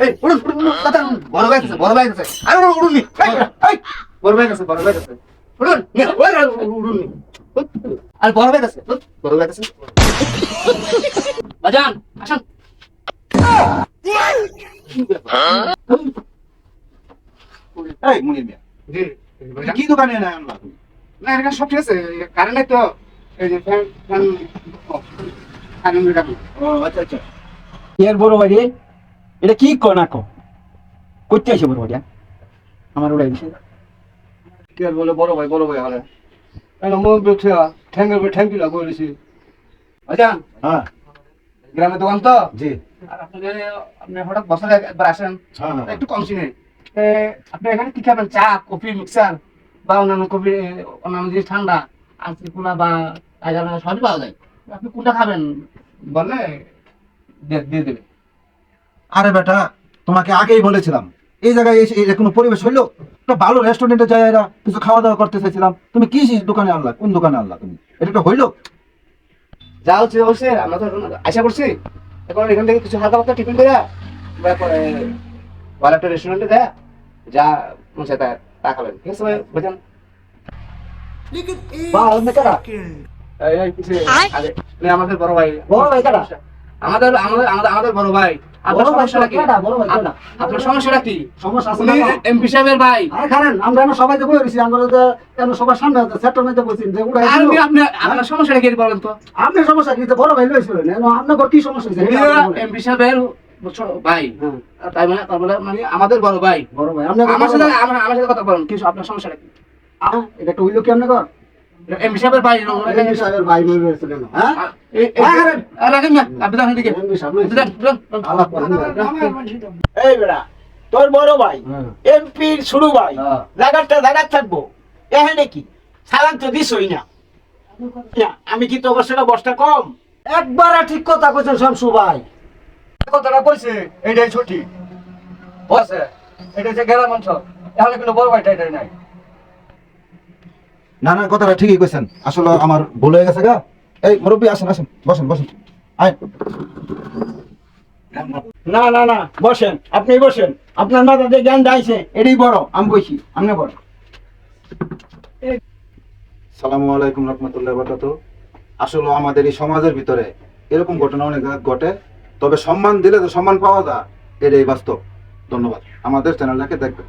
এই উড়ুন দাদা বড় ভাই আছে আরে উড়ুন নি এই বড় ভাই আছে উড়ুন উড়ুন আর বড় ভাই আছে বাজান আসুন এই মুনির মিয়া জি কি দোকানে না আনলা তুমি? না এটা সব ঠিক আছে কারেন্ট নাই তো এই যে ফ্যান ও আচ্ছা আচ্ছা এর বড় ভাই রে এটা কি কো না কো করতে আসে বড় ভাইয়া আমার ওড়াই দিছে কি আর বলে বড় ভাই হলে এই মন বেঠা ঠ্যাঙ্গি লাগো দিছি বাজান হ্যাঁ গ্রামে দোকান তো জি আর আপনি হঠাৎ বছরে একবার আসেন হ্যাঁ হ্যাঁ একটু কম চিনে আপনি এখানে কি খাবেন চা কফি মিক্সার বা অন্যান্য কফি অন্যান্য জিনিস ঠান্ডা আইসক্রিম বা টাইগার সবই পাওয়া যায় আপনি কোনটা খাবেন বললে দিয়ে দেবে আরে বেটা তোমাকে আগেই বলেছিলাম এই জায়গায় এসে এর কোনো পরিবেশ হইলো একটা ভালো রেস্টুরেন্টে যাই এরা কিছু খাওয়া দাওয়া করতে চাইছিলাম তুমি কি দোকানে আনলা কোন দোকানে আনলা তুমি এটা একটা হইলো যা হচ্ছে হচ্ছে আমরা তো এখন আশা করছি এখন এখান থেকে কিছু হালকা পাতলা টিফিন করে ভালো একটা রেস্টুরেন্টে দেয় যা মনে তা খাবেন ঠিক আছে ভাই বুঝেন বা আপনি কারা এই কিছু আগে আমাদের বড় ভাই বড় ভাই কারা আমাদের বড় ভাই আপনার বড় ভাই সমস্যাটা কি কারা বড় ভাই কারা আপনার সমস্যাটা কি সমস্যা আছে উনি না এমপি সাহেবের ভাই আরে খারেন আমরা না সবাই তো বই রইছি আমরা তো কেন সবার সামনে আছে সেক্টর মধ্যে বসিন যে উড়াই আর আপনার সমস্যাটা কি বলেন তো আপনি সমস্যা কি তো বড় ভাই লইছিল না আপনার কি সমস্যা হইছে উনি এমপি সাহেবের ভাই তাই মানে আমাদের বড় ভাই বড় ভাই আপনি আমার সাথে কথা বলেন কি আপনার সমস্যাটা কি এটা একটু হইলো কি আপনি কর এমপি সাহেবের ভাই এমপি সাহেবের ভাই বই রইছিল না হ্যাঁ রাখেন না আপনি দেখেন দিকে এমপি সাহেব আলাপ করেন এই বেড়া তোর বড় ভাই এমপির শুরু ভাই জায়গাটা জায়গা থাকবো এখানে কি সালাম তো দিছই না না, আমি কি তোর সেটা বস্তা কম একবারে ঠিক কথা কইছেন শামসু ভাই কথাটা কইছে এইটাই সঠিক আছে এটা হচ্ছে গ্রাম অঞ্চল এখানে কোনো বড় ভাইটা এটাই নাই না না কথাটা ঠিকই কইছেন আসলে আমার ভুল হয়ে গেছে গা এই মুরব্বী আসেন আসেন বসেন আয় না না না বসেন আপনি বসেন আপনার মাথাতে জ্ঞান যাইছে এটাই বড় আমি বসি আপনি বড় সালামু আলাইকুম রহমতুল্লাহ বারাকাতুহু আসলে আমাদের এই সমাজের ভিতরে এরকম ঘটনা অনেক জায়গায় ঘটে তবে সম্মান দিলে তো সম্মান পাওয়া যায় এটাই বাস্তব ধন্যবাদ আমাদের চ্যানেলটাকে দেখবেন